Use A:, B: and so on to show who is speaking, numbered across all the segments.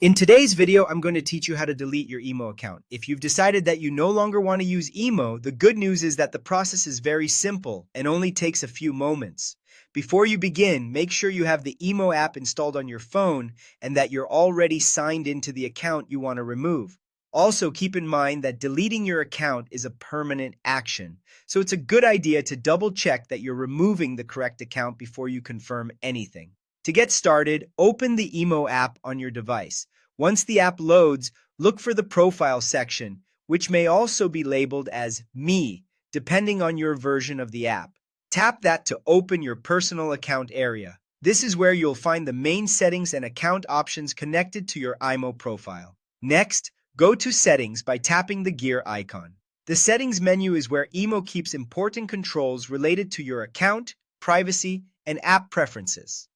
A: In today's video, I'm going to teach you how to delete your emo account. If you've decided that you no longer want to use emo, the good news is that the process is very simple and only takes a few moments. Before you begin, make sure you have the emo app installed on your phone and that you're already signed into the account you want to remove. Also, keep in mind that deleting your account is a permanent action, so it's a good idea to double check that you're removing the correct account before you confirm anything. To get started, open the emo app on your device. Once the app loads, look for the profile section, which may also be labeled as Me, depending on your version of the app. Tap that to open your personal account area. This is where you'll find the main settings and account options connected to your imo profile. Next, go to Settings by tapping the gear icon. The Settings menu is where imo keeps important controls related to your account, privacy, and app preferences.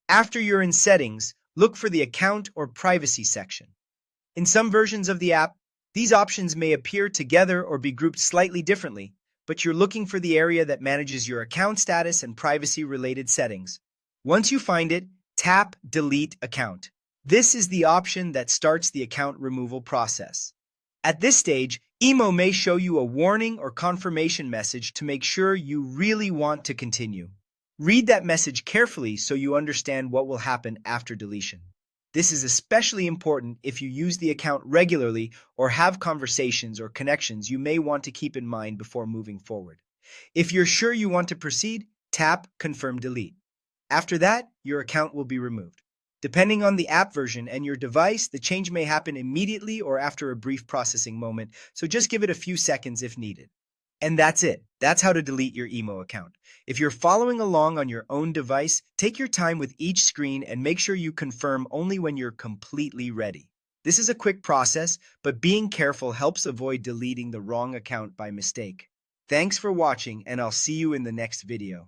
A: After you're in Settings, look for the Account or Privacy section. In some versions of the app, these options may appear together or be grouped slightly differently, but you're looking for the area that manages your account status and privacy-related settings. Once you find it, tap Delete Account. This is the option that starts the account removal process. At this stage, emo may show you a warning or confirmation message to make sure you really want to continue. Read that message carefully so you understand what will happen after deletion. This is especially important if you use the account regularly or have conversations or connections you may want to keep in mind before moving forward. If you're sure you want to proceed, tap Confirm Delete. After that, your account will be removed. Depending on the app version and your device, the change may happen immediately or after a brief processing moment, so just give it a few seconds if needed. And that's it. That's how to delete your emo account. If you're following along on your own device, take your time with each screen and make sure you confirm only when you're completely ready. This is a quick process, but being careful helps avoid deleting the wrong account by mistake. Thanks for watching, and I'll see you in the next video.